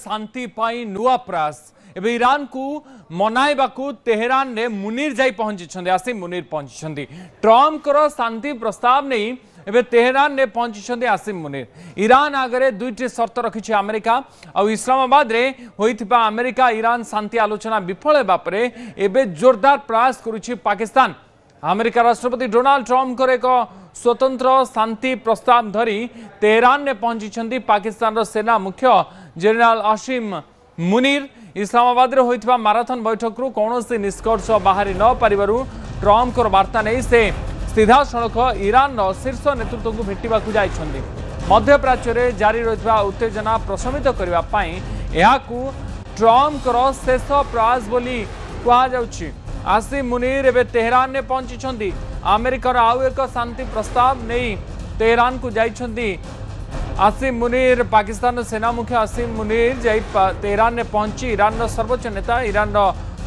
शांति पाई नुआ प्रयास एवं ईरान को मनाइबा तेहरान ने मुनीर जाई पहुंची आसिम मुनीर पहुंची ट्रम्प शांति प्रस्ताव नहीं एवं तेहरान ने पहुंची आसिम मुनीर ईरान आगे दुईटी शर्त रखी अमेरिका और इस्लामाबाद रे होइथिबा अमेरिका ईरान शांति आलोचना विफल होगा एवं जोरदार प्रयास करुछि पाकिस्तान। अमेरिका राष्ट्रपति डोनाल्ड ट्रम्प एक स्वतंत्र शांति प्रस्ताव धरी तेहरान ने पहुंची पाकिस्तान सेना मुख्य जनरल आसिम मुनीर इस्लामाबाद रे होइथिबा माराथन बैठक रु कौनसी निष्कर्ष बाहरी न पारिबारु ट्रम्प वार्ता नहीं से सीधा सड़क ईरान शीर्ष नेतृत्व को भेटा जाइछन्ति। मध्य प्राच्य रे जारी रहिथिबा उत्तेजना प्रशमित करबा पई एहाकू ट्रम्प शेष प्रयास बोली कहा जाउछि। आसिम मुनीर एवं तेहरान ने पहुंची अमेरिकार आउ एक शांति प्रस्ताव नहीं तेहरान को जाइछन्ति। आसिम मुनीर पाकिस्तान सेना मुख्य आसिम मुनीर जाई तेहरान ने पहुंची ईरान सर्वोच्च नेता ईरान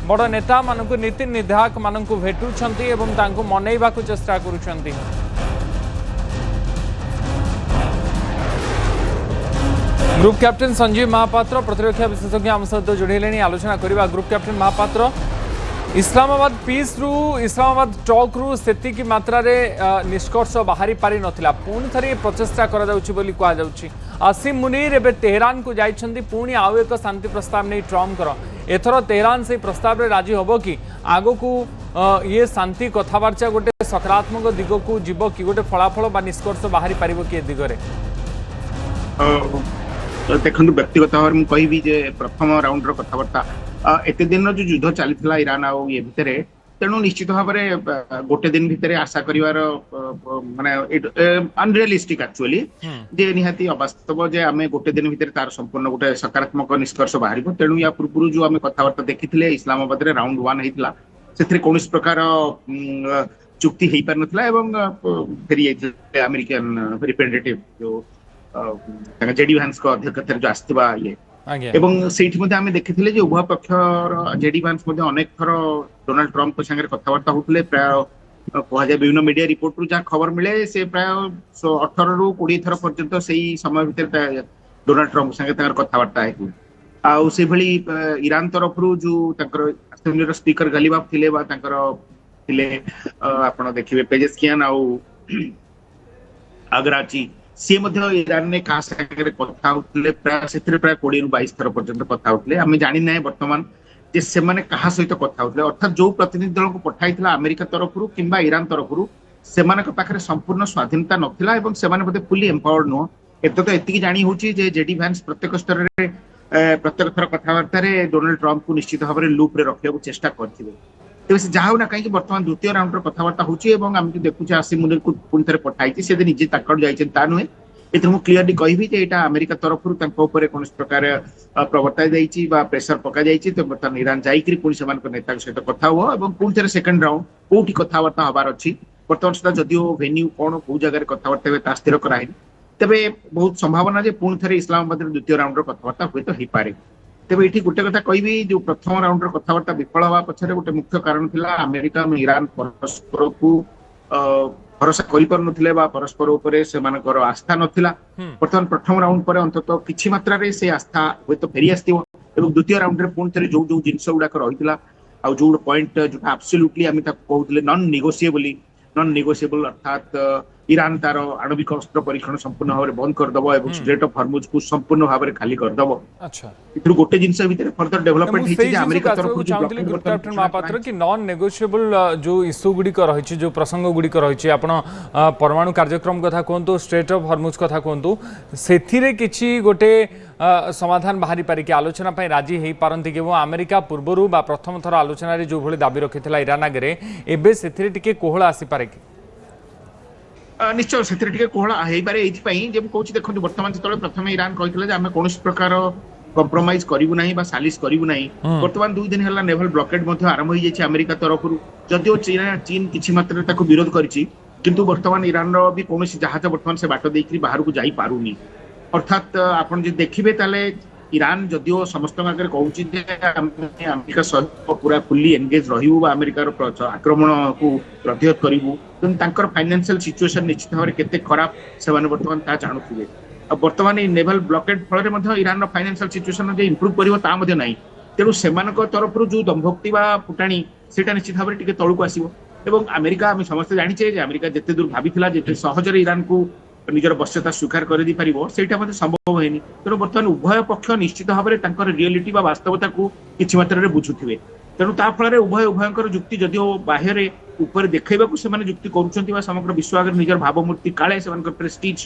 बड़ नेता मानक नीति निर्धारक मानक भेटुछन्ति एवं तांको मनैबा चेष्टा करुछन्ति। ग्रुप कैप्टेन संजीव महापात्र प्रतिरक्षा विशेषज्ञ आम सहित जोड़े आलोचना करवा। Group captain Mahapatra Islamabad peace रु इस्लामाबाद टॉक रु सेतिकी मात्रा रे निष्कर्ष बाहरी पारि नथिला पुणी थरी प्रचेष्टा करा जाउछि बोली कहा जाउछि। आसिम मुनीर एबे तेहरान को जाइछन्ति पुणी आउ एक शांति प्रस्ताव नहीं ट्रम्प एथर तेहरान से प्रस्ताव रे राजी होबो कि आगो को ये शांति कथबार्ता गोटे सकारात्मक दिग को जीव कि गोटे फलाफल बा निष्कर्ष बाहरी पारिबो कि दिगरे देखो व्यक्तिगत भाव में कहबी जे प्रथम राउंड रो कथबार्ता एते दिन जो युद्ध चलीथिला ईरान आ ये भितरे तेणु निश्चित भाव में गोटे दिन भितरे आशा करिवार माने अनरियलिस्टिक एक्चुअली जे निहाती अवास्तव जे आमे गोटे दिन भितरे तार संपूर्ण गोटे सकारात्मक निष्कर्ष बाहरिबो। तेणु या पूर्व जो आमे कथबार्ता देखिथिले इस्लामाबाद रे राउंड 1 हेतिला सेथरे कोनोस प्रकार चुक्ति हेई पार नथिला एवं फेरी जाइथिले अमेरिकन रिप्रेजेंटेटिव जो जेडी वांस को अध्यक्षता जो आस्थिबा ये एवं सेठी मध्ये आमे देखिथिले जे उभय पक्षर जेडी वांस मध्ये अनेक थर डोनाल्ड ट्रम्प को संगे कथबार्ता होतले प्राय कहा जाय विभिन्न मीडिया रिपोर्ट रु जा खबर मिले से प्राय 18 रु 20 थर पर्यंत सेही समय भितर डोनाल्ड ट्रम्प संगे तंगर कथबार्ता हेतु आ से भली ईरान तरफ रु जो तंकर असेंबली स्पीकर गलीबाफ थिले बा तंकर थिले आपण देखिबे पेजेस्कियान आ आगराची सी ईरान ने कहा सागर कथा होतले प्राय 20 रु 22 थर पर्यंत कथा होतले आमे जानि नै वर्तमान जे से माने कहा सहित कथा होतले अर्थात जो प्रतिनिधि दल को पठाइथिला अमेरिका तरफ रु किंबा ईरान तरफ रु से माने पाखरे संपूर्ण स्वाधीनता नथिला एवं से माने बदे फुली एम्पावर्ड नो एत तो एतिकी जानि होची जे जेडी वांस प्रत्येक स्तर रे प्रत्येक थर कथावार्ता रे डोनाल्ड ट्रम्प को निश्चित भाव में लूप रे रखिया को चेष्टा करथिबे। तेबे से जाहु ना कहीं वर्तमान द्वितीय राउंड रो कथावार्ता होची एवं हम देखुचे आसिम मुनीर को पुन थरे पठाइछि से निजे ताकड़ जाइछन ता नुहे एते मु क्लियरली कहबी जे एटा अमेरिका तरफ रु तंको ऊपर कोन प्रकार प्रवर्ताई जाइछि बा प्रेशर पका जाइछि तो वर्तमान ईरान जाइकरी पुनी समान को नेता के सहित कथा हो एवं पुन थरे सेकंड राउंड कोठी कथावार्ता हबार अछि वर्तमान सुधा जदियो वेन्यू कोन को जगह कथावार्ता ता स्थिर कराइ तबे बहुत संभावना जे पुन थरे इस्लामाबाद रे द्वितीय राउंड रो कथावार्ता होय तो हे पारे। तबे एठी गुटे कथा कहबी जो प्रथम राउंड रो कथावार्ता विफल होवा पछरे गुटे मुख्य कारण थिला अमेरिका और ईरान परस्पर को भरोसा करि पर नथिले बा परस्पर ऊपर से मानकर आस्था नथिला। वर्तमान प्रथम राउंड पर अंतत किछि मात्रा रे से आस्था होय तो फेरी आस्थिबो एवं द्वितीय राउंड रे पुन थरे जो जो जिंस गुडा रहितला आ जो पॉइंट जो एब्सोल्युटली आमी ता कहउतले नॉन निगोशिएबल अर्थात ईरान तार आणविक अस्त्र परीक्षण संपूर्ण भाव में बंद कर दबो एवं स्ट्रेट ऑफ हॉर्मुज को संपूर्ण भाव में खाली कर दबो। अच्छा इतरु गोटे जिंस भीतर फर्दर डेवलपमेंट हेछि जे अमेरिका तरफ चाहतली ग्रुप कैप्टन महापात्र कि नॉन नेगोशिएबल जो इश्यू गुडी को रहिछि जो प्रसंग गुडी को रहिछि आपण परमाणु कार्यक्रम कथा कोंतु स्ट्रेट ऑफ हॉर्मुज कथा कोंतु सेथिरे किछि गोटे समाधान बाहरी पारि कि आलोचना पय राजी हेई पारंती कि अमेरिका पूर्वरु बा प्रथम थर आलोचना रे जो भली दाबी रखिथिला ईरान आगे एबे सेथिरे टिके कोहळ आसी पारे कि निश्चय से कोहला पारे ये कहूँ देखो बर्तमान जो प्रथम ईरान कहते आम कौन प्रकार कंप्रोमाइज करूँ ना सालिश करूँ ना बर्तमान 2 दिन है नेवल ब्लॉकेड आरंभ हो जाए अमेरिका तरफ जदिव चीन किसी मात्रा विरोध करिंतु बर्तमान ईरान भी कौन जहाज बर्तमान से बाट देकर बाहर को जाई पारुनी अर्थात आपन जो देखिए ताले ईरान जदिव समस्त आगे कहूँ अमेरिका सहित पूरा फुल्ली एंगेज रही अमेरिकार आक्रमण को प्रतिहत करूँ फाइनेंशियल सिचुएशन निश्चित भाव में केते खराब से बर्तमान ता जानुवे ବର୍ତ୍ତମାନ ଏଇ ନେଭାଲ ବ୍ଲକେଡ୍ ଫଳରେ ମଧ୍ୟ ଇରାନର ଫାଇନାନ୍ସିଆଲ ସିଚୁଏସନ ଯେ ଇମ୍ପ୍ରୁଭ କରିବ ତା ମଧ୍ୟ ନାହିଁ। ତେଣୁ ସେମାନଙ୍କ ତରଫରୁ ଯୋଉ ଦମ୍ଭୋକ୍ତି ବା ଫୁଟାଣି ସେଇଟା ନିଶ୍ଚିତ ଭାବରେ ଟିକେ ତଳକୁ ଆସିବ। ଏବଂ ଆମେରିକା ଆମେ ସମସ୍ତେ ଜାଣିଛେ ଯେ ଆମେରିକା ଯେତେ ଦୂର ଭାବିଥିଲା ଯେତେ ସହଜରେ ଇରାନକୁ ନିଜର ବଶ୍ୟତା ସ୍ୱୀକାର କରିଦେଇପାରିବ ସେଇଟା ମଧ୍ୟ ସମ୍ଭବ ହେଇନି। ତେଣୁ ବର୍ତ୍ତମାନ ଉଭୟ ପକ୍ଷ ନିଶ୍ଚିତ ଭାବରେ ତାଙ୍କର ରିଆଲିଟି ବା ବାସ୍ତବତାକୁ କିଛି ମାତ୍ରାରେ ବୁଝୁଥିବେ। ତେଣୁ ତା ଫଳରେ ଉଭୟଙ୍କର ଯୁକ୍ତି ଯଦିଓ ବାହ୍ୟରେ ଉପରେ ଦେଖେଇବାକୁ ସେମାନେ ଯୁକ୍ତି କରୁଛନ୍ତି ବା ସମଗ୍ର ବିଶ୍ୱ ଆଗରେ ନିଜର ଭାବମୂର୍ତ୍ତି କାଳେ ସେମାନଙ୍କର ପ୍ରେଷ୍ଟିଜ୍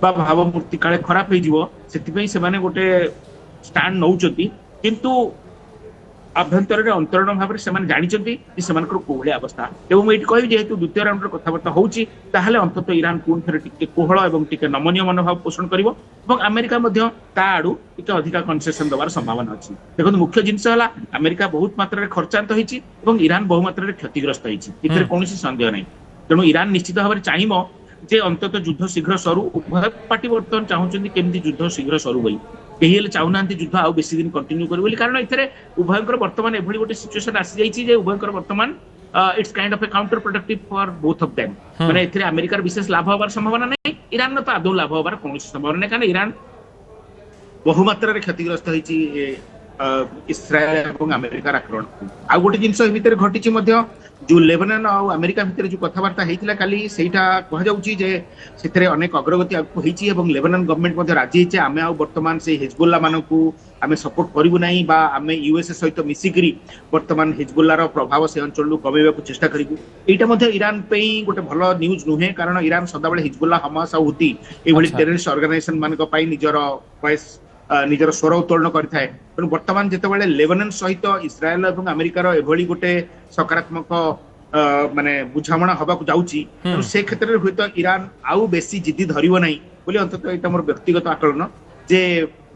ବା ଭାବମୂର୍ତ୍ତି କାଳେ ଖରାପ ହେଇଯିବ ସେଥିପାଇଁ ସେମାନେ ଗୋଟେ ଷ୍ଟାଣ୍ଡ ନଉଛନ୍ତି। କିନ୍ତୁ ଆଭ୍ୟନ୍ତରରେ ଅନ୍ତରୀଣ ଭାବରେ ସେମାନେ ଜାଣିଛନ୍ତି ଯେ ସେମାନଙ୍କର କୋହଳିଆ ଅବସ୍ଥା। ଏବଂ ମୁଁ ଏଇଠି କହିବି ଯେହେତୁ ଦ୍ୱିତୀୟ ରାଉଣ୍ଡର କଥାବାର୍ତ୍ତା ହଉଛି ତାହେଲେ ଅନ୍ତତଃ ଇରାନ ପୁଣି ଥରେ ଟିକେ କୋହଳ ଏବଂ ଟିକେ ନମନୀୟ ମନୋଭାବ ପୋଷଣ କରିବ ଏବଂ ଆମେରିକା ମଧ୍ୟ ତା ଆଡୁ ଟିକେ ଅଧିକା କନସେସନ ଦେବାର ସମ୍ଭାବନା ଅଛି। ଦେଖନ୍ତୁ ମୁଖ୍ୟ ଜିନିଷ ହେଲା ଆମେରିକା ବହୁତ ମାତ୍ରାରେ ଖର୍ଚ୍ଚାନ୍ତ ହେଇଛି ଏବଂ ଇରାନ ବହୁ ମାତ୍ରାରେ କ୍ଷତିଗ୍ରସ୍ତ ହେଇଛି, ଏଥିରେ କୌଣସି ସନ୍ଦେହ ନାହିଁ। ତେଣୁ ଇରାନ ନିଶ୍ଚିତ ଭାବରେ ଚାହିଁବ ଯେ ଅନ୍ତତଃ ଯୁଦ୍ଧ ଶୀଘ୍ର ସରୁ। ଉଭୟ ପାର୍ଟି ବର୍ତ୍ତମାନ ଚାହୁଁଛନ୍ତି କେମିତି ଯୁଦ୍ଧ ଶୀଘ୍ର ସରୁ ବୋଲି, କେହି ହେଲେ ଚାହୁଁନାହାନ୍ତି ଯୁଦ୍ଧ ଆଉ ବେଶୀ ଦିନ କଣ୍ଟିନ୍ୟୁ କରିବ ବୋଲି। କାରଣ ଏଥିରେ ଉଭୟଙ୍କର ବର୍ତ୍ତମାନ ଏଭଳି ଗୋଟେ ସିଚୁଏସନ ଆସିଯାଇଛି ଯେ ଉଭୟଙ୍କର ବର୍ତ୍ତମାନ it's kind of a counterproductive for both of them. ମାନେ ଏଥିରେ ଆମେରିକାର ବିଶେଷ ଲାଭ ହବାର ସମ୍ଭାବନା ନାହିଁ, ଇରାନର ତ ଆଦୌ ଲାଭ ହବାର କୌଣସି ସମ୍ଭାବନା ନାହିଁ। କାରଣ ଇରାନ ବହୁ ମାତ୍ରାରେ କ୍ଷତିଗ୍ରସ୍ତ ହେଇଛି ଇସ୍ରାଏଲ ଏବଂ ଆମେରିକାର ଆକ୍ରମଣ। ଆଉ ଗୋଟେ ଜିନିଷ ଏ ଭିତରେ ଘଟିଛି ମଧ୍ୟ ଯୋଉ ଲେବାନନ ଆଉ ଆମେରିକା ଭିତରେ ଯୋଉ କଥାବାର୍ତ୍ତା ହେଇଥିଲା କାଲି ସେଇଟା କୁହାଯାଉଛି ଯେ ସେଥିରେ ଅନେକ ଅଗ୍ରଗତି ଆଗକୁ ହେଇଛି ଏବଂ ଲେବାନନ ଗଭର୍ଣ୍ଣମେଣ୍ଟ ମଧ୍ୟ ରାଜି ହେଇଛି ଆମେ ଆଉ ବର୍ତ୍ତମାନ ସେଇ ହିଜବୁଲ୍ଲା ମାନଙ୍କୁ ଆମେ ସପୋର୍ଟ କରିବୁ ନାହିଁ ବା ଆମେ ୟୁଏସଏ ସହିତ ମିଶିକିରି ବର୍ତ୍ତମାନ ହିଜବୁଲ୍ଲାର ପ୍ରଭାବ ସେ ଅଞ୍ଚଳରୁ କମେଇବାକୁ ଚେଷ୍ଟା କରିବୁ। ଏଇଟା ମଧ୍ୟ ଇରାନ ପାଇଁ ଗୋଟେ ଭଲ ନ୍ୟୁଜ ନୁହେଁ, କାରଣ ଇରାନ ସଦାବେଳେ ହିଜବୁଲ୍ଲା, ହମାସ ଆଉ ହୁତି ଏଇଭଳି ଟେରରିଷ୍ଟ ଅର୍ଗାନାଇଜେସନ ମାନଙ୍କ ପାଇଁ ନିଜର ନିଜର ସ୍ୱର ଉତ୍ତୋଳନ କରିଥାଏ। ତେଣୁ ବର୍ତ୍ତମାନ ଯେତେବେଳେ ଲେବାନନ ସହିତ ଇସ୍ରାଏଲ ଏବଂ ଆମେରିକାର ଏଭଳି ଗୋଟେ ସକାରାତ୍ମକ ମାନେ ବୁଝାମଣା ହବାକୁ ଯାଉଛି ତେଣୁ ସେ କ୍ଷେତ୍ରରେ ହୁଏତ ଇରାନ ଆଉ ବେଶୀ ଜିଦି ଧରିବ ନାହିଁ ବୋଲି ଅନ୍ତତଃ ଏଇଟା ମୋର ବ୍ୟକ୍ତିଗତ ଆକଳନ ଯେ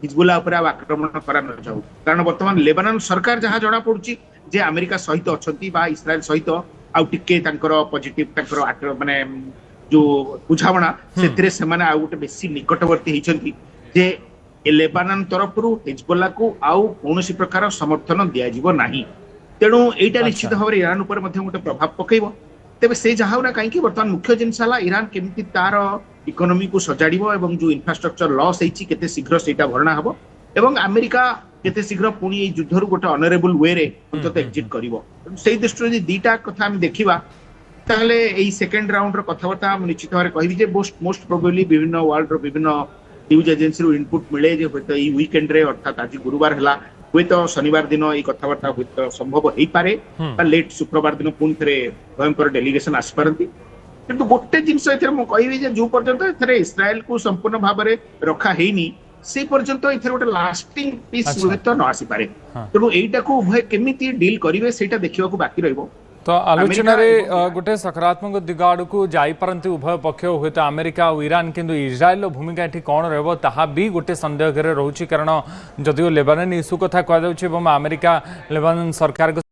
ହିଜବୁଲ୍ଲା ଉପରେ ଆଉ ଆକ୍ରମଣ କରା ନ ଯାଉ। କାରଣ ବର୍ତ୍ତମାନ ଲେବାନନ ସରକାର ଯାହା ଜଣା ପଡୁଛି ଯେ ଆମେରିକା ସହିତ ଅଛନ୍ତି ବା ଇସ୍ରାଏଲ ସହିତ ଆଉ ଟିକେ ତାଙ୍କର ପଜିଟିଭ ତାଙ୍କର ମାନେ ଯୋଉ ବୁଝାମଣା ସେଥିରେ ସେମାନେ ଆଉ ଗୋଟେ ବେଶୀ ନିକଟବର୍ତ୍ତୀ ହେଇଛନ୍ତି ଯେ ଲେବାନନ ତରଫରୁ ହିଜବୁଲ୍ଲାକୁ ଆଉ କୌଣସି ପ୍ରକାର ସମର୍ଥନ ଦିଆଯିବ ନାହିଁ। ତେଣୁ ଏଇଟା ନିଶ୍ଚିତ ଭାବରେ ଇରାନ ଉପରେ ମଧ୍ୟ ଗୋଟେ ପ୍ରଭାବ ପକେଇବ। ତେବେ ସେ ଯାହା ହଉ ନା କାହିଁକି ବର୍ତ୍ତମାନ ମୁଖ୍ୟ ଜିନିଷ ହେଲା ଇରାନ କେମିତି ତାର ଇକୋନୋମିକୁ ସଜାଡ଼ିବ ଏବଂ ଯୋଉ ଇନଫ୍ରାଷ୍ଟ୍ରକ୍ଚର ଲସ୍ ହେଇଛି କେତେ ଶୀଘ୍ର ସେଇଟା ଭରଣା ହବ ଏବଂ ଆମେରିକା କେତେ ଶୀଘ୍ର ପୁଣି ଏଇ ଯୁଦ୍ଧରୁ ଗୋଟେ ଅନରେବୁଲ ୱେରେ ଅନ୍ତତଃ ଏକ୍ଜିଟ୍ କରିବ। ସେଇ ଦୃଷ୍ଟିରୁ ଯଦି ଦିଟା କଥା ଆମେ ଦେଖିବା ତାହେଲେ ଏଇ ସେକେଣ୍ଡ ରାଉଣ୍ଡର କଥାବାର୍ତ୍ତା ମୁଁ ନିଶ୍ଚିତ ଭାବରେ କହିବି ଯେ ମୋଷ୍ଟ ପ୍ରୋବାବଲି ବିଭିନ୍ନ ୱାର୍ଲଡର ବିଭିନ୍ନ ନ୍ୟୁଜ ଏଜେନ୍ସିରୁ ଇନପୁଟ ମିଳେ ଯେ ହୁଏତ ଏଇ ୱିକେଣ୍ଡରେ ଅର୍ଥାତ୍ ଆଜି ଗୁରୁବାର ହେଲା ହୁଏତ ଶନିବାର ଦିନ ଏଇ କଥାବାର୍ତ୍ତା ହୁଏତ ସମ୍ଭବ ହେଇପାରେ ବା ଲେଟ୍ ଶୁକ୍ରବାର ଦିନ ପୁଣି ଥରେ ଭୟଙ୍କର ଡେଲିଗେସନ ଆସିପାରନ୍ତି। କିନ୍ତୁ ଗୋଟେ ଜିନିଷ ଏଥିରେ ମୁଁ କହିବି ଯେ ଯୋଉ ପର୍ଯ୍ୟନ୍ତ ଏଥିରେ ଇସ୍ରାଏଲକୁ ସମ୍ପୂର୍ଣ୍ଣ ଭାବରେ ରଖା ହେଇନି ସେଇ ପର୍ଯ୍ୟନ୍ତ ଏଥିରେ ଗୋଟେ ଲାଷ୍ଟିଂ ପିସ୍ ହୁଏତ ନ ଆସିପାରେ। ତେଣୁ ଏଇଟାକୁ ଉଭୟ କେମିତି ଡିଲ୍ କରିବେ ସେଇଟା ଦେଖିବାକୁ ବାକି ରହିବ। तो आलोचन गोटे सकारात्मक दिग आड़ को जापारती उभय पक्ष हूँ तो अमेरिका और ईरान किंतु इज्राएल भूमिका ये कौन रहा भी गोटे सन्देह रोचे कारण जदिव लेबानन इश्यू कथा कहुच्छे अमेरिका लेबानन सरकार